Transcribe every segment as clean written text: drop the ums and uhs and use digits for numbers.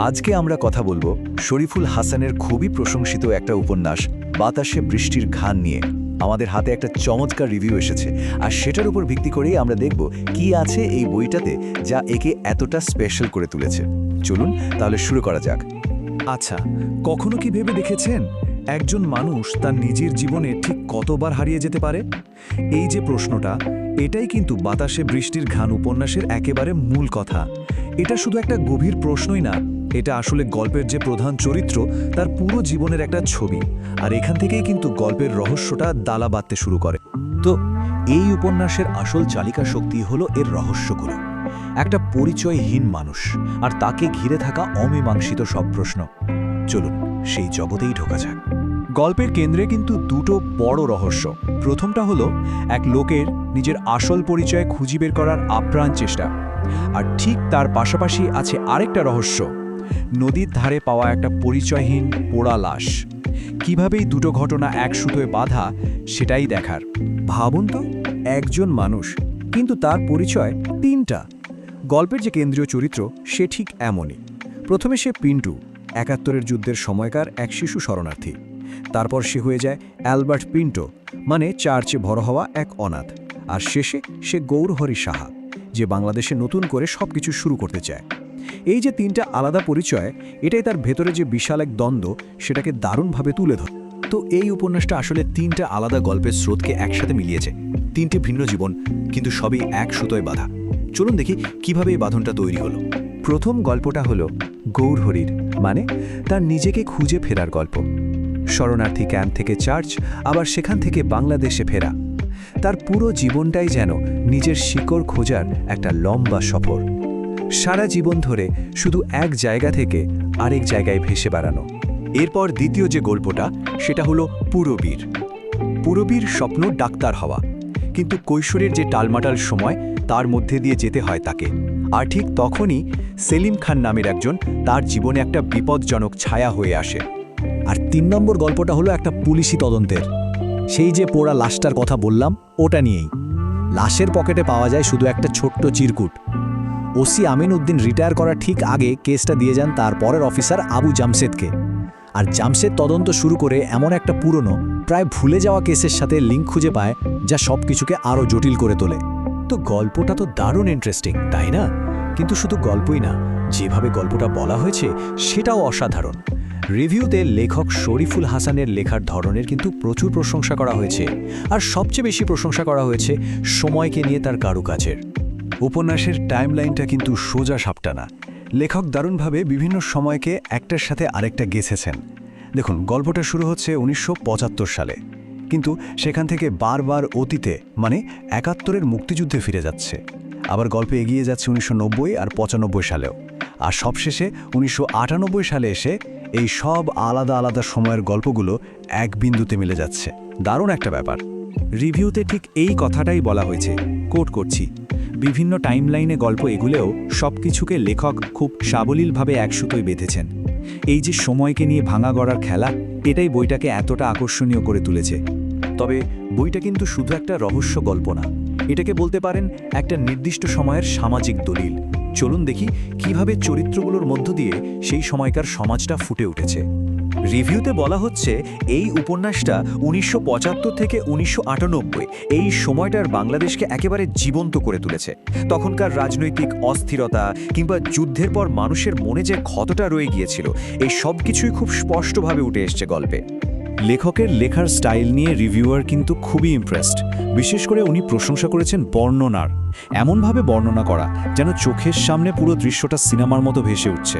আজকে আমরা কথা বলবো শরীফুল হাসানের খুবই প্রশংসিত একটা উপন্যাস বাতাসে বৃষ্টির ঘ্রাণ নিয়ে। আমাদের হাতে একটা চমৎকার রিভিউ এসেছে, আর সেটার উপর ভিত্তি করেই আমরা দেখব কি আছে এই বইটাতে যা একে এতটা স্পেশাল করে তুলেছে। চলুন তাহলে শুরু করা যাক। আচ্ছা, কখনো কি ভেবে দেখেছেন একজন মানুষ তার নিজের জীবনে ঠিক কতবার হারিয়ে যেতে পারে? এই যে প্রশ্নটা, এটাই কিন্তু বাতাসে বৃষ্টির ঘ্রাণ উপন্যাসের একেবারে মূল কথা। এটা শুধু একটা গভীর প্রশ্নই না, এটা আসলে গল্পের যে প্রধান চরিত্র তার পুরো জীবনের একটা ছবি। আর এখান থেকেই কিন্তু গল্পের রহস্যটা দালা বাঁধতে শুরু করে। তো এই উপন্যাসের আসল চালিকা শক্তি হলো এর রহস্যগুলো। একটা পরিচয়হীন মানুষ আর তাকে ঘিরে থাকা অমীমাংসিত সব প্রশ্ন। চলুন সেই জগতেই ঢোকা যাক। গল্পের কেন্দ্রে কিন্তু দুটো বড় রহস্য। প্রথমটা হলো এক লোকের নিজের আসল পরিচয় খুঁজে বের করার আপ্রাণ চেষ্টা, আর ঠিক তার পাশাপাশি আছে আরেকটা রহস্য, নদীর ধারে পাওয়া একটা পরিচয়হীন পোড়া লাশ। কীভাবেই দুটো ঘটনা এক সুতোয় বাঁধা সেটাই দেখার। ভাবুন তো, একজন মানুষ কিন্তু তার পরিচয় তিনটা। গল্পের যে কেন্দ্রীয় চরিত্র সে ঠিক এমনই। প্রথমে সে পিন্টু, ৭১-এর যুদ্ধের সময়কার এক শিশু শরণার্থী। তারপর সে হয়ে যায় অ্যালবার্ট পিন্টো, মানে চার্চে ভরা হওয়া এক অনাথ। আর শেষে সে গৌরহরি সাহা, যে বাংলাদেশে নতুন করে সব কিছু শুরু করতে চায়। এই যে তিনটা আলাদা পরিচয়, এটাই তার ভেতরে যে বিশাল এক দ্বন্দ্ব সেটাকে দারুণভাবে তুলে ধরে। তো এই উপন্যাসটা আসলে তিনটা আলাদা গল্পের স্রোতকে একসাথে মিলিয়েছে। তিনটে ভিন্ন জীবন, কিন্তু সবই এক সুতোয় বাঁধা। চলুন দেখি কিভাবে এই বাঁধনটা তৈরি হলো। প্রথম গল্পটা হলো গৌরহরির, মানে তার নিজেকে খুঁজে ফেরার গল্প। শরণার্থী ক্যাম্প থেকে চার্চ, আবার সেখান থেকে বাংলাদেশে ফেরা। তার পুরো জীবনটাই যেন নিজের শিকড় খোঁজার একটা লম্বা সফর। সারা জীবন ধরে শুধু এক জায়গা থেকে আরেক জায়গায় ভেসে বেড়ানো। এরপর দ্বিতীয় যে গল্পটা, সেটা হলো পুরবীর। পুরবীর স্বপ্ন ডাক্তার হওয়া, কিন্তু কৈশোরের যে টালমাটাল সময় তার মধ্যে দিয়ে যেতে হয় তাকে। আর ঠিক তখনই সেলিম খান নামের একজন তার জীবনে একটা বিপজ্জনক ছায়া হয়ে আসে। আর ৩ নম্বর গল্পটা হলো একটা পুলিশি তদন্তের। সেই যে পোড়া লাশটার কথা বললাম, ওটা নিয়েই। লাশের পকেটে পাওয়া যায় শুধু একটা ছোট্ট চিরকুট। ওসি আমিন উদ্দিন রিটায়ার করার ঠিক আগে কেসটা দিয়ে যান তার পরের অফিসার আবু জামশেদকে। আর জামশেদ তদন্ত শুরু করে এমন একটা পুরনো, প্রায় ভুলে যাওয়া কেসের সাথে লিঙ্ক খুঁজে পায়, যা সব কিছুকে আরও জটিল করে তোলে। তো গল্পটা তো দারুণ ইন্টারেস্টিং, তাই না? কিন্তু শুধু গল্পই না, যেভাবে গল্পটা বলা হয়েছে সেটাও অসাধারণ। রিভিউতে লেখক শরীফুল হাসানের লেখার ধরনের কিন্তু প্রচুর প্রশংসা করা হয়েছে, আর সবচেয়ে বেশি প্রশংসা করা হয়েছে সময়কে নিয়ে তার কারুকাজের। উপন্যাসের টাইমলাইনটা কিন্তু সোজা সাপটা না। লেখক দারুণভাবে বিভিন্ন সময়কে একটার সাথে আরেকটা গেছেছেন। দেখুন, গল্পটা শুরু হচ্ছে ১৯৭৫ সালে, কিন্তু সেখান থেকে বারবার অতীতে, মানে ৭১-এর মুক্তিযুদ্ধে ফিরে যাচ্ছে। আবার গল্পে এগিয়ে যাচ্ছে ১৯৯০ আর ৯৫ সালেও, আর সবশেষে ১৯৯৮ সালে এসে এই সব আলাদা আলাদা সময়ের গল্পগুলো এক বিন্দুতে মিলে যাচ্ছে। দারুণ একটা ব্যাপার। রিভিউতে ঠিক এই কথাটাই বলা হয়েছে, কোট করছি, বিভিন্ন টাইমলাইনে গল্প এগুলেও সব কিছুকে লেখক খুব সাবলীলভাবে এক সুতোয় বেঁধেছেন। এই যে সময়কে নিয়ে ভাঙা গড়ার খেলা, এটাই বইটাকে এতটা আকর্ষণীয় করে তুলেছে। তবে বইটা কিন্তু শুধু একটা রহস্য গল্প না, এটাকে বলতে পারেন একটা নির্দিষ্ট সময়ের সামাজিক দলিল। চলুন দেখি কিভাবে চরিত্রগুলোর মধ্য দিয়ে সেই সময়কার সমাজটা ফুটে উঠেছে। রিভিউতে বলা হচ্ছে এই উপন্যাসটা ১৯৭৫ থেকে ১৯৯৮ এই সময়টার বাংলাদেশকে একেবারে জীবন্ত করে তুলেছে। তখনকার রাজনৈতিক অস্থিরতা কিংবা যুদ্ধের পর মানুষের মনে যে ক্ষতটা রয়ে গিয়েছিল, এই সব কিছুই খুব স্পষ্টভাবে উঠে এসছে গল্পে। লেখকের লেখার স্টাইল নিয়ে রিভিউয়ার কিন্তু খুবই ইমপ্রেসড। বিশেষ করে উনি প্রশংসা করেছেন বর্ণনার। এমনভাবে বর্ণনা করা যেন চোখের সামনে পুরো দৃশ্যটা সিনেমার মতো ভেসে উঠছে,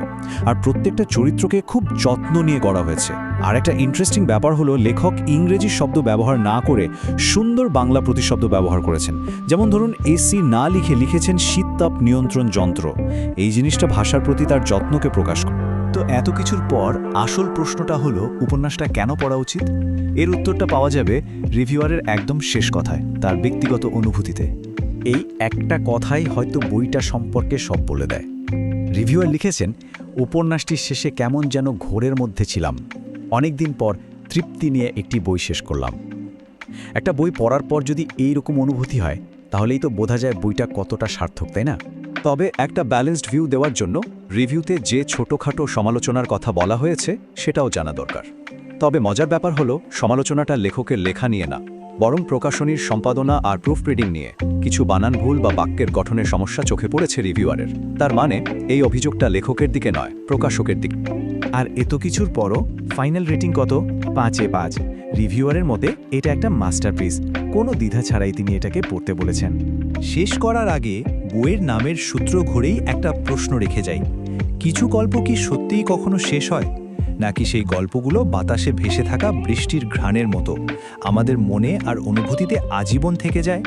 আর প্রত্যেকটা চরিত্রকে খুব যত্ন নিয়ে গড়া হয়েছে। আর একটা ইন্টারেস্টিং ব্যাপার হলো, লেখক ইংরেজি শব্দ ব্যবহার না করে সুন্দর বাংলা প্রতিশব্দ ব্যবহার করেছেন। যেমন ধরুন, এসি না লিখে লিখেছেন শীততাপ নিয়ন্ত্রণ যন্ত্র। এই জিনিসটা ভাষার প্রতি তার যত্নকে প্রকাশ করে। তো এত কিছুর পর আসল প্রশ্নটা হলো, উপন্যাসটা কেন পড়া উচিত? এর উত্তরটা পাওয়া যাবে রিভিউয়ারের একদম শেষ কথায়, তার ব্যক্তিগত অনুভূতিতে। এই একটা কথাই হয়তো বইটা সম্পর্কে সব বলে দেয়। রিভিউয়ার লিখেছেন, উপন্যাসটির শেষে কেমন যেন ঘোরের মধ্যে ছিলাম। অনেক দিন পর তৃপ্তি নিয়ে একটি বই শেষ করলাম। একটা বই পড়ার পর যদি এই রকম অনুভূতি হয়, তাহলেই তো বোঝা যায় বইটা কতটা সার্থক, তাই না? তবে একটা ব্যালেন্সড ভিউ দেওয়ার জন্য রিভিউতে যে ছোটখাটো সমালোচনার কথা বলা হয়েছে সেটাও জানা দরকার। তবে মজার ব্যাপার হলো সমালোচনাটা লেখকের লেখা নিয়ে না, বরং প্রকাশনীর সম্পাদনা আর প্রুফ রিডিং নিয়ে। কিছু বানান ভুল বা বাক্যের গঠনের সমস্যা চোখে পড়েছে রিভিউয়ারের। তার মানে এই অভিযোগটা লেখকের দিকে নয়, প্রকাশকের দিকে। আর এত কিছুর পরও ফাইনাল রেটিং কত? 5-এ 5। রিভিউয়ারের মতে এটা একটা মাস্টারপিস, কোনো দ্বিধা ছাড়াই তিনি এটাকে পড়তে বলেছেন। শেষ করার আগে বইয়ের নামের সূত্র ঘুরেই একটা প্রশ্ন রেখে যাই। কিছু গল্প কি সত্যিই কখনো শেষ হয়, নাকি সেই গল্পগুলো বাতাসে ভেসে থাকা বৃষ্টির ঘ্রাণের মতো আমাদের মনে আর অনুভূতিতে আজীবন থেকে যায়?